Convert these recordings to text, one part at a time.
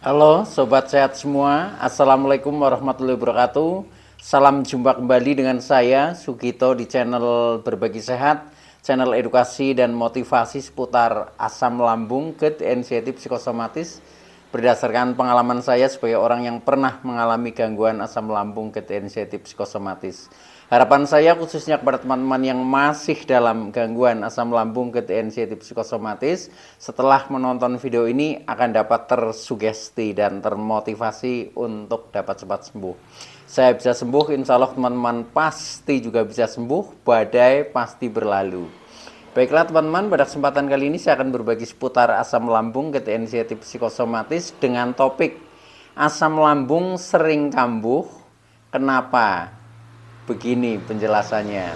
Halo Sobat Sehat semua, Assalamualaikum warahmatullahi wabarakatuh. Salam jumpa kembali dengan saya Sugito di channel Berbagi Sehat, channel edukasi dan motivasi seputar asam lambung, GERD, anxiety, psikosomatis. Berdasarkan pengalaman saya sebagai orang yang pernah mengalami gangguan asam lambung, GERD, anxiety, psikosomatis. Harapan saya khususnya kepada teman-teman yang masih dalam gangguan asam lambung, GERD, anxiety, psikosomatis, setelah menonton video ini akan dapat tersugesti dan termotivasi untuk dapat cepat sembuh. Saya bisa sembuh, insya Allah teman-teman pasti juga bisa sembuh, badai pasti berlalu. Baiklah teman-teman, pada kesempatan kali ini saya akan berbagi seputar asam lambung, GERD, anxiety, psikosomatis dengan topik asam lambung sering kambuh, kenapa? Begini penjelasannya.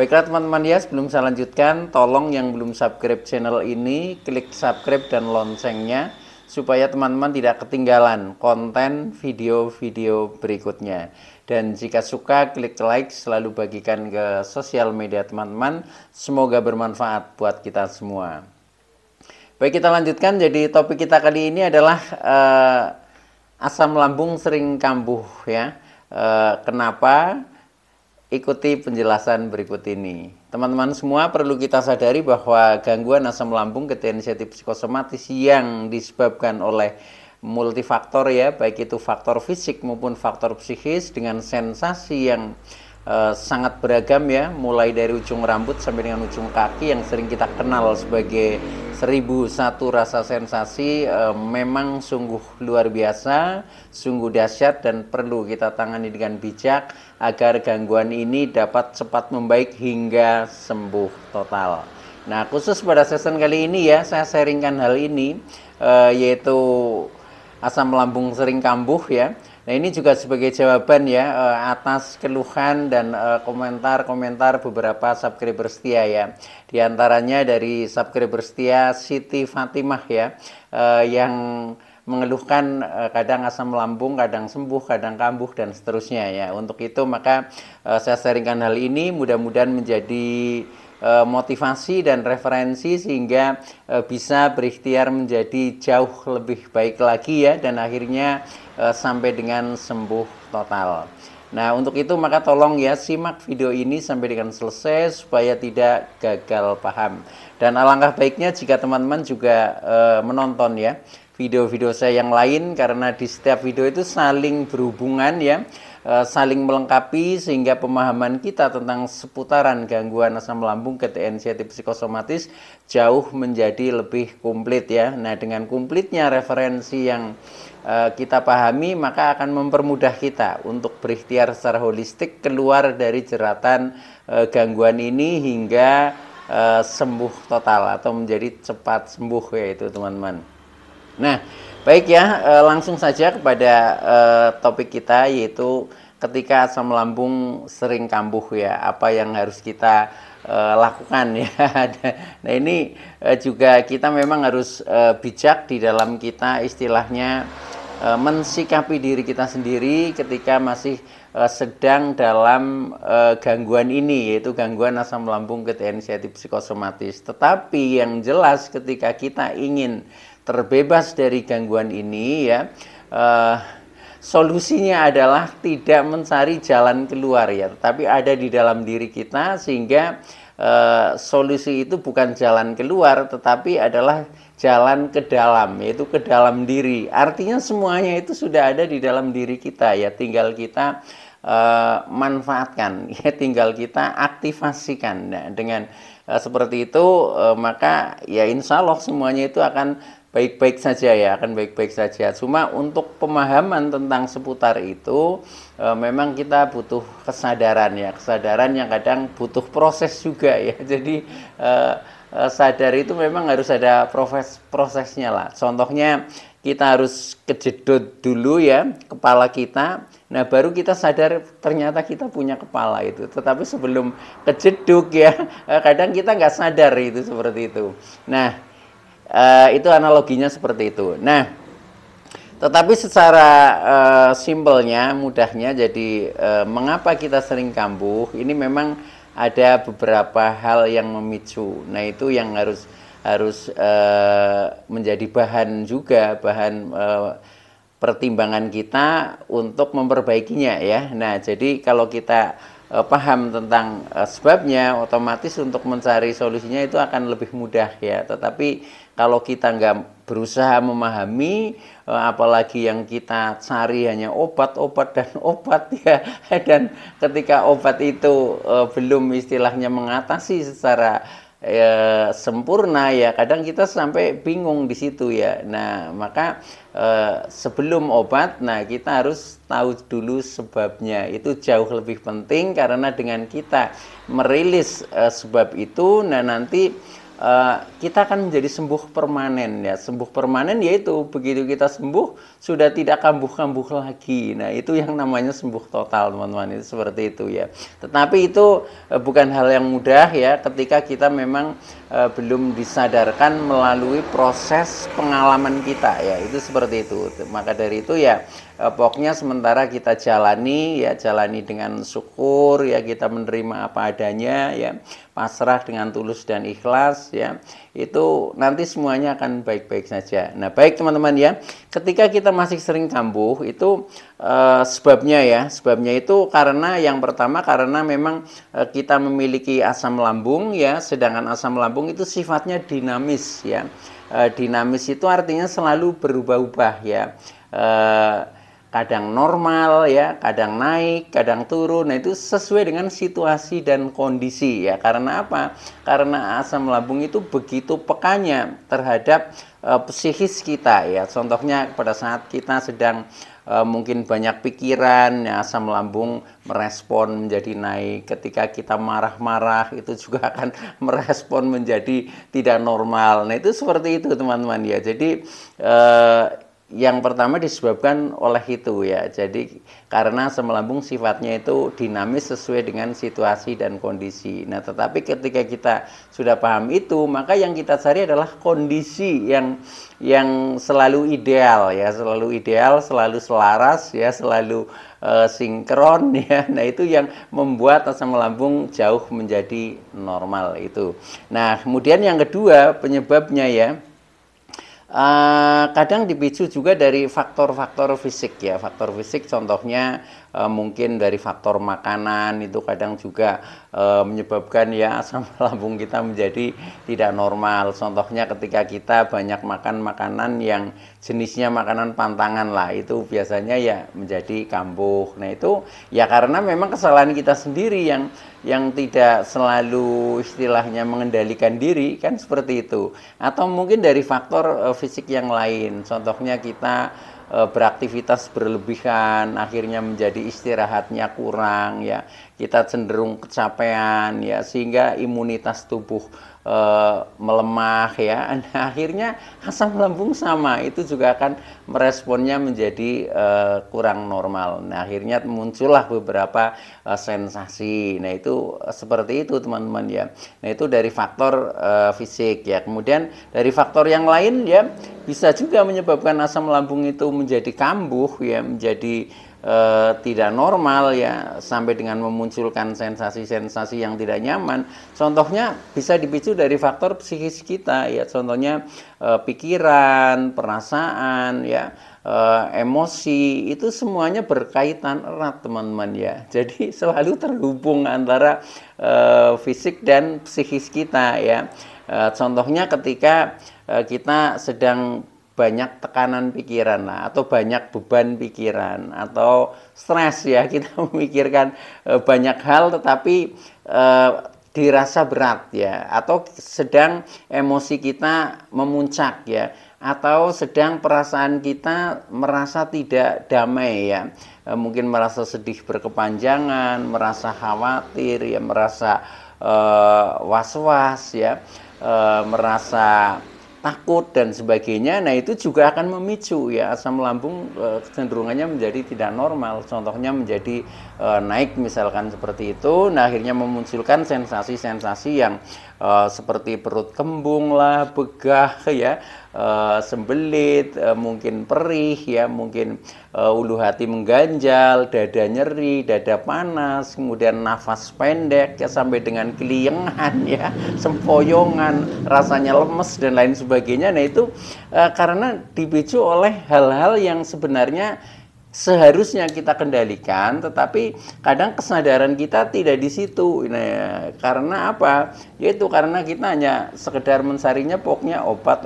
Baiklah teman-teman ya, sebelum saya lanjutkan, tolong yang belum subscribe channel ini, klik subscribe dan loncengnya, supaya teman-teman tidak ketinggalan konten video-video berikutnya. Dan jika suka, klik like, selalu bagikan ke sosial media teman-teman. Semoga bermanfaat buat kita semua. Baik, kita lanjutkan. Jadi topik kita kali ini adalah asam lambung sering kambuh ya. Kenapa? Ikuti penjelasan berikut ini. Teman-teman semua perlu kita sadari bahwa gangguan asam lambung, GERD, anxiety, psikosomatis yang disebabkan oleh multifaktor ya, baik itu faktor fisik maupun faktor psikis dengan sensasi yang sangat beragam ya, mulai dari ujung rambut sampai dengan ujung kaki yang sering kita kenal sebagai 1001 rasa sensasi, memang sungguh luar biasa, sungguh dahsyat dan perlu kita tangani dengan bijak agar gangguan ini dapat cepat membaik hingga sembuh total. Nah, khusus pada session kali ini ya, saya sharingkan hal ini, yaitu asam lambung sering kambuh ya. Nah, ini juga sebagai jawaban ya atas keluhan dan komentar-komentar beberapa subscriber setia ya. Di antaranya dari subscriber setia Siti Fatimah ya, yang mengeluhkan kadang asam lambung, kadang sembuh, kadang kambuh dan seterusnya ya. Untuk itu maka saya sharingkan hal ini, mudah-mudahan menjadi motivasi dan referensi sehingga bisa berikhtiar menjadi jauh lebih baik lagi ya, dan akhirnya sampai dengan sembuh total. Nah, untuk itu maka tolong ya simak video ini sampai dengan selesai supaya tidak gagal paham. Dan alangkah baiknya jika teman-teman juga menonton ya video-video saya yang lain, karena di setiap video itu saling berhubungan ya, saling melengkapi sehingga pemahaman kita tentang seputaran gangguan asam lambung, GERD, anxiety, psikosomatis jauh menjadi lebih komplit ya. Nah, dengan komplitnya referensi yang kita pahami maka akan mempermudah kita untuk berikhtiar secara holistik keluar dari jeratan gangguan ini hingga sembuh total atau menjadi cepat sembuh ya itu teman-teman. Nah, baik ya, langsung saja kepada topik kita, yaitu ketika asam lambung sering kambuh ya, apa yang harus kita lakukan ya. Nah, ini juga kita memang harus bijak di dalam kita istilahnya mensikapi diri kita sendiri ketika masih sedang dalam gangguan ini, yaitu gangguan asam lambung, GERD, anxiety, psikosomatis. Tetapi yang jelas ketika kita ingin terbebas dari gangguan ini ya, solusinya adalah tidak mencari jalan keluar ya, tetapi ada di dalam diri kita, sehingga solusi itu bukan jalan keluar tetapi adalah jalan ke dalam, yaitu ke dalam diri. Artinya semuanya itu sudah ada di dalam diri kita ya, tinggal kita manfaatkan ya, tinggal kita aktifasikan. Nah, dengan seperti itu maka ya insya Allah semuanya itu akan baik-baik saja ya, akan baik-baik saja. Cuma untuk pemahaman tentang seputar itu memang kita butuh kesadaran ya, kesadaran yang kadang butuh proses juga ya. Jadi sadar itu memang harus ada prosesnya lah. Contohnya kita harus kejedot dulu ya kepala kita. Nah, baru kita sadar ternyata kita punya kepala itu. Tetapi sebelum kejeduk ya, kadang kita nggak sadar itu seperti itu. Nah, itu analoginya seperti itu. Nah, tetapi secara simpelnya, mudahnya, jadi mengapa kita sering kambuh? Ini memang ada beberapa hal yang memicu. Nah, itu yang harus harus menjadi bahan juga, bahan pertimbangan kita untuk memperbaikinya ya. Nah, jadi kalau kita paham tentang sebabnya, otomatis untuk mencari solusinya itu akan lebih mudah ya. Tetapi kalau kita nggak berusaha memahami, apalagi yang kita cari hanya obat-obat dan obat ya, dan ketika obat itu belum istilahnya mengatasi secara sempurna ya, kadang kita sampai bingung di situ ya. Nah, maka sebelum obat, nah kita harus tahu dulu sebabnya. Itu jauh lebih penting, karena dengan kita merilis sebab itu, nah nanti kita akan menjadi sembuh permanen ya. Sembuh permanen yaitu begitu kita sembuh sudah tidak kambuh-kambuh lagi. Nah, itu yang namanya sembuh total, teman-teman. Itu seperti itu ya. Tetapi itu bukan hal yang mudah ya, ketika kita memang belum disadarkan melalui proses pengalaman kita ya. Itu seperti itu. Maka dari itu ya, pokoknya sementara kita jalani ya, jalani dengan syukur ya, kita menerima apa adanya ya, pasrah dengan tulus dan ikhlas ya, itu nanti semuanya akan baik-baik saja. Nah, baik teman-teman ya, ketika kita masih sering kambuh itu sebabnya ya, sebabnya itu karena yang pertama karena memang kita memiliki asam lambung ya, sedangkan asam lambung itu sifatnya dinamis ya. Dinamis itu artinya selalu berubah-ubah ya. Kadang normal ya, kadang naik, kadang turun. Nah, itu sesuai dengan situasi dan kondisi ya. Karena apa? Karena asam lambung itu begitu pekanya terhadap psikis kita ya. Contohnya pada saat kita sedang mungkin banyak pikiran ya, asam lambung merespon menjadi naik. Ketika kita marah-marah itu juga akan merespon menjadi tidak normal. Nah, itu seperti itu teman-teman ya. Jadi yang pertama disebabkan oleh itu ya. Jadi karena asam lambung sifatnya itu dinamis sesuai dengan situasi dan kondisi. Nah, tetapi ketika kita sudah paham itu, maka yang kita cari adalah kondisi yang selalu ideal ya, selalu ideal, selalu selaras ya, selalu sinkron ya. Nah, itu yang membuat asam lambung jauh menjadi normal itu. Nah, kemudian yang kedua penyebabnya ya, kadang dipicu juga dari faktor-faktor fisik ya. Faktor fisik contohnya mungkin dari faktor makanan, itu kadang juga menyebabkan ya asam lambung kita menjadi tidak normal. Contohnya ketika kita banyak makan makanan yang jenisnya makanan pantangan lah, itu biasanya ya menjadi kambuh. Nah, itu ya karena memang kesalahan kita sendiri yang tidak selalu istilahnya mengendalikan diri kan, seperti itu. Atau mungkin dari faktor fisik yang lain. Contohnya kita beraktivitas berlebihan, akhirnya menjadi istirahatnya kurang ya, kita cenderung kecapean ya, sehingga imunitas tubuh melemah ya. Nah, akhirnya asam lambung sama itu juga akan meresponnya menjadi kurang normal. Nah, akhirnya muncullah beberapa sensasi. Nah, itu seperti itu teman-teman ya. Nah, itu dari faktor fisik ya. Kemudian dari faktor yang lain ya, bisa juga menyebabkan asam lambung itu menjadi kambuh ya, menjadi tidak normal ya, sampai dengan memunculkan sensasi-sensasi yang tidak nyaman. Contohnya bisa dipicu dari faktor psikis kita ya, contohnya pikiran, perasaan ya, emosi, itu semuanya berkaitan erat teman-teman ya. Jadi selalu terhubung antara fisik dan psikis kita ya. Contohnya ketika kita sedang banyak tekanan pikiran lah, atau banyak beban pikiran, atau stres ya, kita memikirkan banyak hal tetapi dirasa berat ya, atau sedang emosi kita memuncak ya, atau sedang perasaan kita merasa tidak damai ya, mungkin merasa sedih berkepanjangan, merasa khawatir ya, merasa was-was ya, merasa takut dan sebagainya. Nah, itu juga akan memicu ya asam lambung kecenderungannya menjadi tidak normal. Contohnya menjadi naik misalkan seperti itu. Nah, akhirnya memunculkan sensasi-sensasi yang seperti perut kembung lah, begah ya, sembelit, mungkin perih ya, mungkin ulu hati mengganjal, dada nyeri, dada panas, kemudian nafas pendek ya, sampai dengan keliengan ya, sempoyongan, rasanya lemes dan lain sebagainya. Nah itu karena dipicu oleh hal-hal yang sebenarnya seharusnya kita kendalikan, tetapi kadang kesadaran kita tidak di situ. Nah, karena apa? Yaitu karena kita hanya sekedar mencarinya pokoknya obat,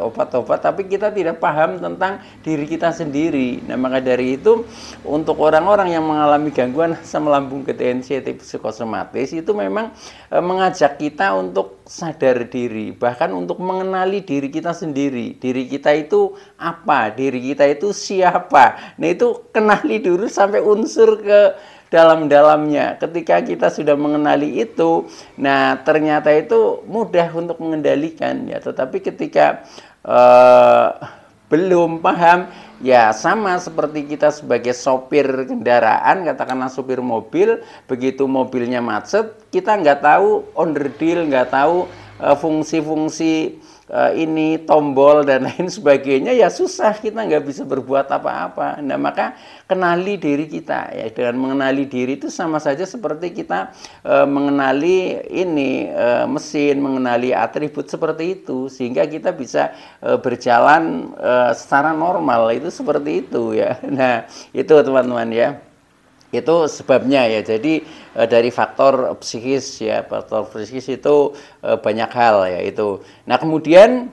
tapi kita tidak paham tentang diri kita sendiri. Nah, maka dari itu untuk orang-orang yang mengalami gangguan asam lambung GTNC psikosomatis itu memang mengajak kita untuk sadar diri, bahkan untuk mengenali diri kita sendiri. Diri kita itu apa? Diri kita itu siapa? Nah, itu kenali dulu sampai unsur ke dalam-dalamnya. Ketika kita sudah mengenali itu, nah ternyata itu mudah untuk mengendalikan ya. Tetapi ketika belum paham, ya sama seperti kita sebagai sopir kendaraan, katakanlah sopir mobil, begitu mobilnya macet, kita nggak tahu onderdil, nggak tahu fungsi-fungsi ini tombol dan lain sebagainya, ya susah, kita nggak bisa berbuat apa-apa. Nah maka kenali diri kita ya, dengan mengenali diri itu sama saja seperti kita mengenali ini mesin, mengenali atribut seperti itu, sehingga kita bisa berjalan secara normal, itu seperti itu ya. Nah itu teman-teman ya, itu sebabnya ya. Jadi dari faktor psikis ya, faktor psikis itu banyak hal ya itu. Nah kemudian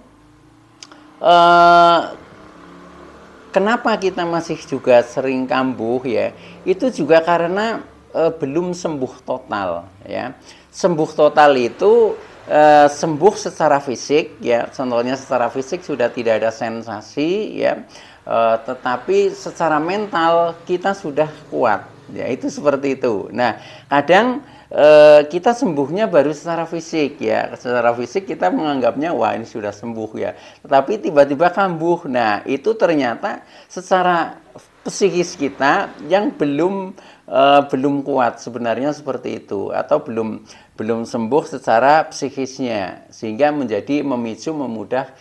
kenapa kita masih juga sering kambuh ya, itu juga karena belum sembuh total ya. Sembuh total itu sembuh secara fisik ya, contohnya secara fisik sudah tidak ada sensasi ya, tetapi secara mental kita sudah kuat. Ya itu seperti itu. Nah kadang kita sembuhnya baru secara fisik ya, secara fisik kita menganggapnya wah ini sudah sembuh ya, tetapi tiba-tiba kambuh. Nah itu ternyata secara psikis kita yang belum kuat sebenarnya, seperti itu, atau belum sembuh secara psikisnya, sehingga menjadi memicu mudah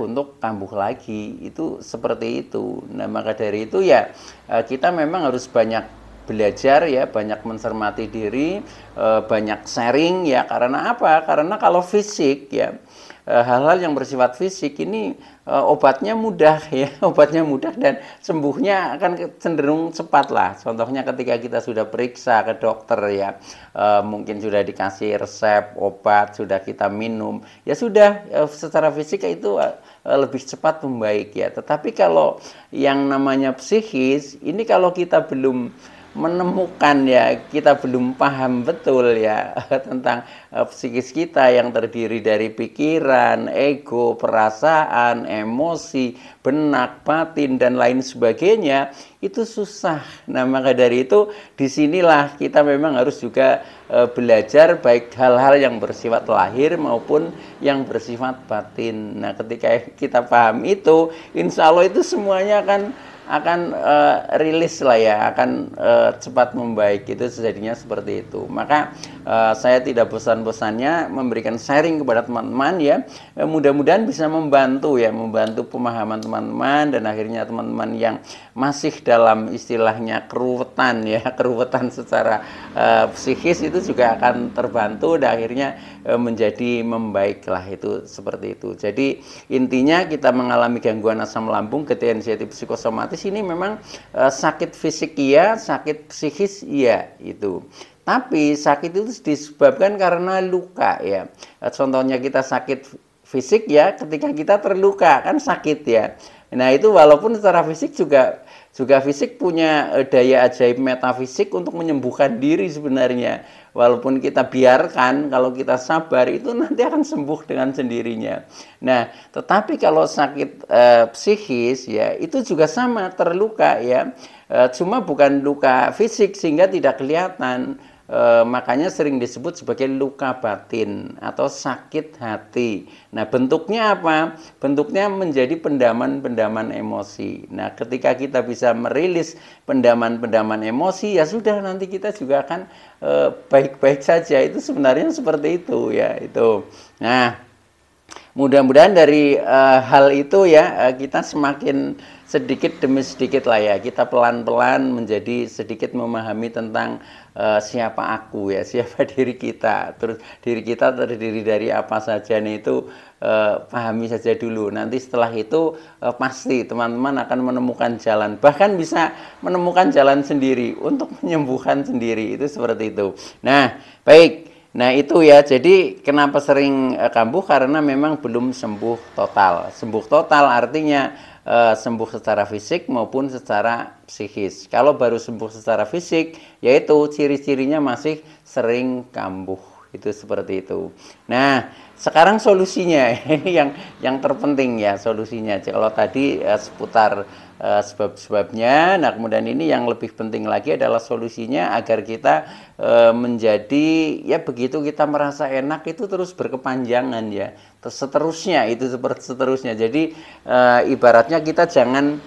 untuk kambuh lagi, itu seperti itu. Nah maka dari itu ya kita memang harus banyak belajar ya, banyak mencermati diri, banyak sharing ya. Karena apa? Karena kalau fisik ya, hal-hal yang bersifat fisik ini obatnya mudah ya, obatnya mudah dan sembuhnya akan cenderung cepat lah. Contohnya ketika kita sudah periksa ke dokter ya, mungkin sudah dikasih resep obat, sudah kita minum, ya sudah secara fisik itu lebih cepat membaik ya. Tetapi kalau yang namanya psikis ini, kalau kita belum menemukan ya, kita belum paham betul ya tentang psikis kita yang terdiri dari pikiran, ego, perasaan, emosi, benak, batin dan lain sebagainya, itu susah. Nah maka dari itu disinilah kita memang harus juga belajar baik hal-hal yang bersifat lahir maupun yang bersifat batin. Nah ketika kita paham itu, insya Allah itu semuanya akan rilis lah ya, akan cepat membaik, itu sejadinya seperti itu. Maka saya tidak bosan-bosannya memberikan sharing kepada teman-teman ya, mudah-mudahan bisa membantu ya, membantu pemahaman teman-teman, dan akhirnya teman-teman yang masih dalam istilahnya keruwetan ya, keruwetan secara psikis itu juga akan terbantu dan akhirnya menjadi membaik lah, itu seperti itu. Jadi intinya kita mengalami gangguan asam lambung GTNC psikosomatis ini memang sakit fisik iya, sakit psikis iya itu. Tapi sakit itu disebabkan karena luka ya. Contohnya kita sakit fisik ya, ketika kita terluka kan sakit ya. Nah itu walaupun secara fisik juga fisik punya daya ajaib metafisik untuk menyembuhkan diri sebenarnya. Walaupun kita biarkan, kalau kita sabar itu nanti akan sembuh dengan sendirinya. Nah, tetapi kalau sakit psikis ya itu juga sama, terluka ya. Cuma bukan luka fisik sehingga tidak kelihatan. Makanya sering disebut sebagai luka batin atau sakit hati. Nah bentuknya apa? Bentuknya menjadi pendaman-pendaman emosi. Nah ketika kita bisa merilis pendaman-pendaman emosi, ya sudah, nanti kita juga akan baik-baik saja. Itu sebenarnya seperti itu ya itu. Nah mudah-mudahan dari hal itu ya kita semakin sedikit demi sedikit lah ya, kita pelan-pelan menjadi sedikit memahami tentang siapa aku ya, siapa diri kita, terus diri kita terdiri dari apa saja nih itu pahami saja dulu. Nanti setelah itu pasti teman-teman akan menemukan jalan, bahkan bisa menemukan jalan sendiri untuk menyembuhkan sendiri, itu seperti itu. Nah, baik. Nah itu ya, jadi kenapa sering kambuh, karena memang belum sembuh total. Sembuh total artinya sembuh secara fisik maupun secara psikis. Kalau baru sembuh secara fisik, yaitu ciri-cirinya masih sering kambuh, itu seperti itu. Nah sekarang solusinya ini yang terpenting ya, solusinya. Kalau tadi seputar sebab-sebabnya, nah kemudian ini yang lebih penting lagi adalah solusinya agar kita menjadi ya, begitu kita merasa enak itu terus berkepanjangan ya, terus seterusnya, itu seperti seterusnya. Jadi ibaratnya kita jangan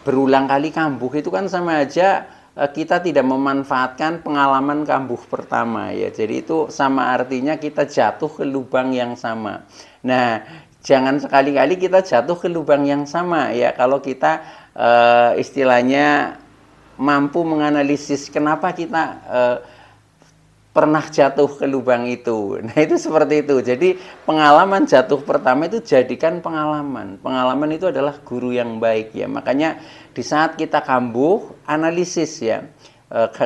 berulang kali kambuh, itu kan sama aja kita tidak memanfaatkan pengalaman kambuh pertama ya. Jadi itu sama artinya kita jatuh ke lubang yang sama. Nah jangan sekali-kali kita jatuh ke lubang yang sama ya, kalau kita istilahnya mampu menganalisis kenapa kita pernah jatuh ke lubang itu. Nah itu seperti itu. Jadi pengalaman jatuh pertama itu jadikan pengalaman. Pengalaman itu adalah guru yang baik ya. Makanya di saat kita kambuh, analisis ya,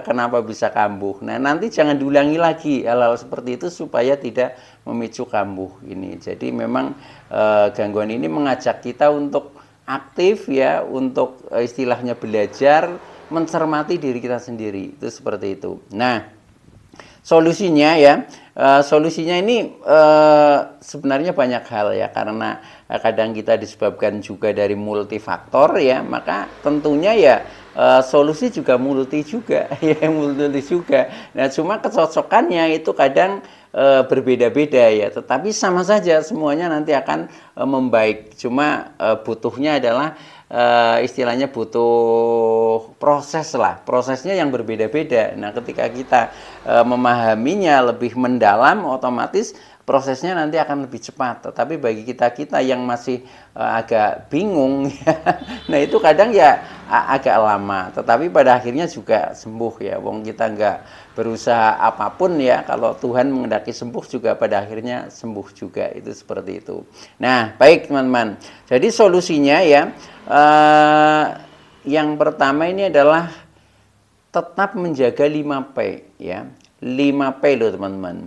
kenapa bisa kambuh. Nah nanti jangan diulangi lagi hal-hal seperti itu supaya tidak memicu kambuh ini. Jadi memang gangguan ini mengajak kita untuk aktif ya, untuk istilahnya belajar mencermati diri kita sendiri, itu seperti itu. Nah solusinya ya, solusinya ini sebenarnya banyak hal ya, karena kadang kita disebabkan juga dari multifaktor ya, maka tentunya ya solusi juga multi juga ya, multi juga. Nah cuma kecocokannya itu kadang berbeda-beda ya, tetapi sama saja semuanya nanti akan membaik. Cuma butuhnya adalah istilahnya butuh proses lah, prosesnya yang berbeda-beda. Nah ketika kita memahaminya lebih mendalam, otomatis prosesnya nanti akan lebih cepat. Tetapi bagi kita yang masih agak bingung ya, nah itu kadang ya agak lama, tetapi pada akhirnya juga sembuh ya. Wong kita nggak berusaha apapun ya, kalau Tuhan menghendaki sembuh juga pada akhirnya sembuh juga, itu seperti itu. Nah baik teman-teman, jadi solusinya ya, yang pertama ini adalah tetap menjaga 5P ya. 5P loh teman-teman.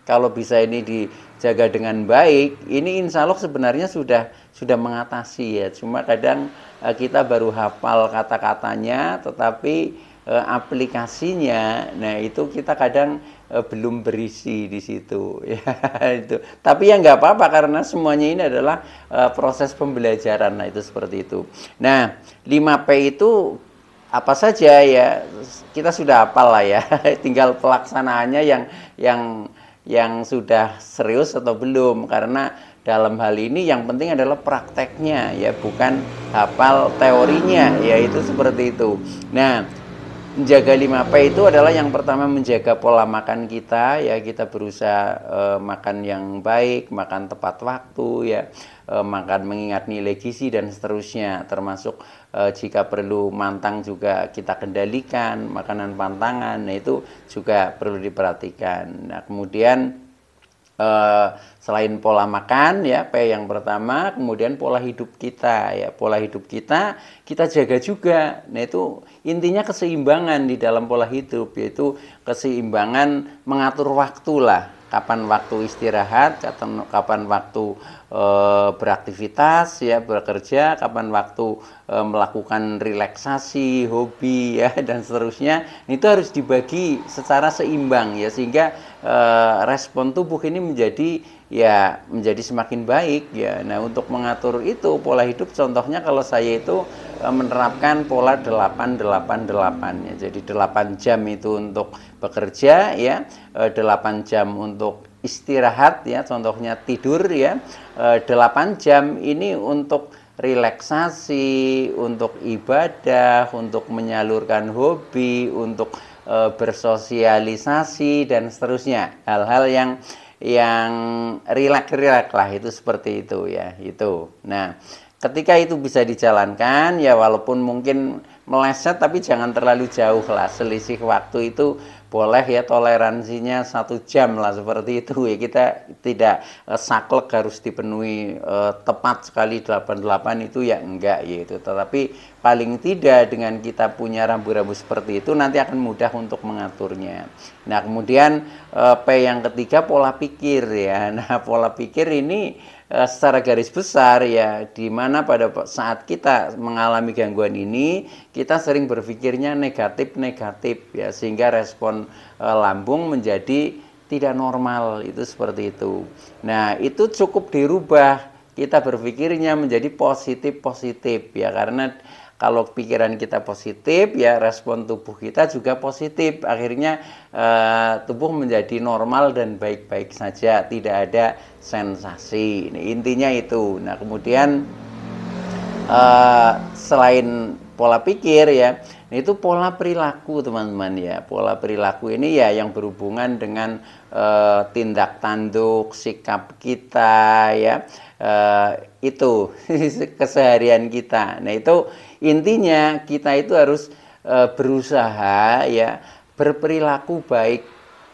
Kalau bisa ini dijaga dengan baik, ini insya Allah sebenarnya sudah mengatasi ya. Cuma kadang kita baru hafal kata-katanya, tetapi aplikasinya, nah itu kita kadang belum berisi di situ ya. Itu. Tapi ya nggak apa-apa, karena semuanya ini adalah proses pembelajaran. Nah itu seperti itu. Nah 5P itu apa saja ya, kita sudah hafal lah ya. Tinggal pelaksanaannya yang sudah serius atau belum, karena dalam hal ini yang penting adalah prakteknya ya, bukan hafal teorinya ya, itu seperti itu. Nah menjaga 5P itu adalah yang pertama menjaga pola makan kita ya, kita berusaha makan yang baik, makan tepat waktu ya, makan mengingat nilai gizi dan seterusnya, termasuk jika perlu mantang juga kita kendalikan, makanan pantangan, nah itu juga perlu diperhatikan. Nah kemudian selain pola makan ya, P yang pertama, kemudian pola hidup kita ya, pola hidup kita jaga juga. Nah itu intinya keseimbangan di dalam pola hidup, yaitu keseimbangan mengatur waktu lah, kapan waktu istirahat, kapan waktu beraktivitas ya, bekerja, kapan waktu melakukan relaksasi, hobi ya, dan seterusnya. Itu harus dibagi secara seimbang ya, sehingga respon tubuh ini menjadi semakin baik ya. Nah untuk mengatur itu pola hidup, contohnya kalau saya itu menerapkan pola 8-8-8 ya. Jadi 8 jam itu untuk bekerja ya, 8 jam untuk istirahat ya, contohnya tidur ya, 8 jam ini untuk relaksasi, untuk ibadah, untuk menyalurkan hobi, untuk bersosialisasi dan seterusnya. Hal-hal yang rileks-rileks lah, itu seperti itu ya, itu. Nah, ketika itu bisa dijalankan ya, walaupun mungkin meleset tapi jangan terlalu jauh lah, selisih waktu itu boleh ya, toleransinya 1 jam lah, seperti itu ya. Kita tidak saklek harus dipenuhi tepat sekali 88 itu ya, enggak ya itu. Tetapi paling tidak dengan kita punya rambu-rambu seperti itu nanti akan mudah untuk mengaturnya. Nah, kemudian P yang ketiga, pola pikir ya. Nah, pola pikir ini secara garis besar ya, di mana pada saat kita mengalami gangguan ini kita sering berpikirnya negatif ya, sehingga respon lambung menjadi tidak normal, itu seperti itu. Nah, itu cukup dirubah, kita berpikirnya menjadi positif ya, karena kalau pikiran kita positif ya, respon tubuh kita juga positif. Akhirnya tubuh menjadi normal dan baik-baik saja, tidak ada sensasi. Nah, intinya itu. Nah, kemudian selain pola pikir ya, itu pola perilaku teman-teman ya. Pola perilaku ini ya yang berhubungan dengan tindak tanduk, sikap kita ya, itu keseharian kita. Nah, itu intinya kita itu harus berusaha ya, berperilaku baik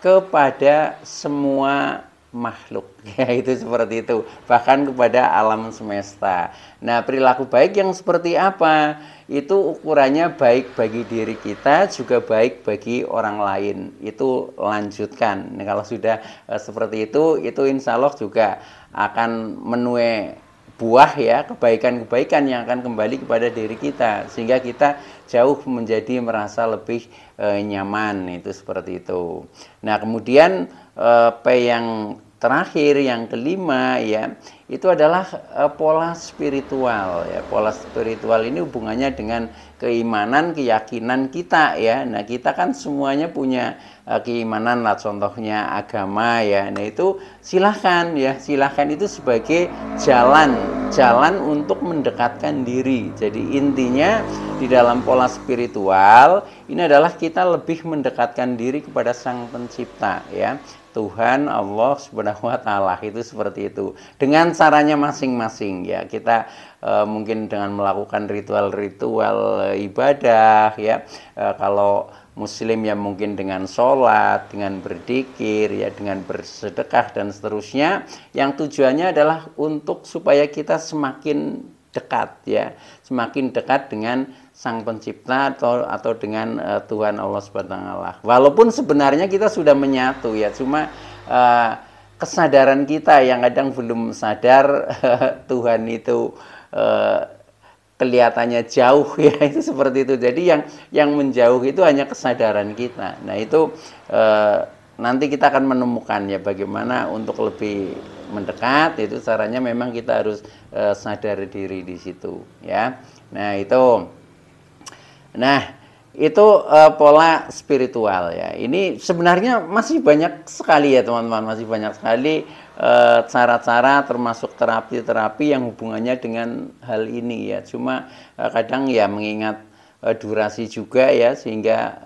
kepada semua makhluk ya, itu seperti itu, bahkan kepada alam semesta. Nah, perilaku baik yang seperti apa? Itu ukurannya baik bagi diri kita, juga baik bagi orang lain. Itu lanjutkan. Nah, kalau sudah seperti itu insya Allah juga akan menuai buah ya, kebaikan-kebaikan yang akan kembali kepada diri kita, sehingga kita jauh menjadi merasa lebih nyaman, itu seperti itu. Nah, kemudian P yang terakhir, yang kelima ya, itu adalah pola spiritual ya. Pola spiritual ini hubungannya dengan keimanan, keyakinan kita ya. Nah, kita kan semuanya punya keimanan lah, contohnya agama ya. Nah, itu silahkan ya, silahkan itu sebagai jalan untuk mendekatkan diri. Jadi intinya di dalam pola spiritual ini adalah kita lebih mendekatkan diri kepada Sang Pencipta ya, Tuhan Allah Subhanahu wa Ta'ala, itu seperti itu. Dengan caranya masing-masing ya. Kita mungkin dengan melakukan ritual-ritual ibadah ya. Kalau muslim ya mungkin dengan sholat, dengan berzikir ya, dengan bersedekah dan seterusnya, yang tujuannya adalah untuk supaya kita semakin dekat ya, semakin dekat dengan Sang Pencipta atau dengan Tuhan Allah Subhanahu wa Ta'ala. Walaupun sebenarnya kita sudah menyatu ya, cuma kesadaran kita yang kadang belum sadar Tuhan itu kelihatannya jauh ya, itu seperti itu. Jadi yang menjauh itu hanya kesadaran kita. Nah, itu nanti kita akan menemukan ya bagaimana untuk lebih mendekat. Itu caranya memang kita harus sadar diri di situ ya. Nah, itu pola spiritual ya. Ini sebenarnya masih banyak sekali ya teman-teman, masih banyak sekali cara-cara termasuk terapi-terapi yang hubungannya dengan hal ini ya. Cuma kadang ya mengingat durasi juga ya, sehingga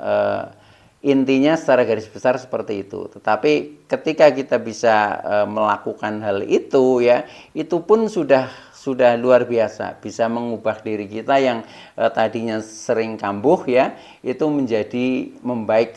intinya secara garis besar seperti itu. Tetapi ketika kita bisa melakukan hal itu ya, itu pun sudah luar biasa, bisa mengubah diri kita yang tadinya sering kambuh ya, itu menjadi membaik,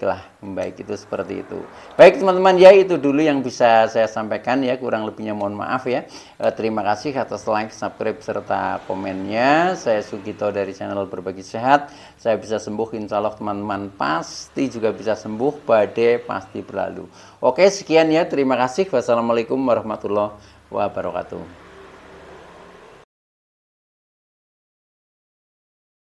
itu seperti itu. Baik teman-teman ya, itu dulu yang bisa saya sampaikan ya, kurang lebihnya mohon maaf ya. Terima kasih atas like, subscribe serta komennya. Saya Sugito dari channel Berbagi Sehat. Saya bisa sembuh, insya Allah teman-teman pasti juga bisa sembuh, badai pasti berlalu. Oke, sekian ya, terima kasih. Wassalamualaikum warahmatullahi wabarakatuh.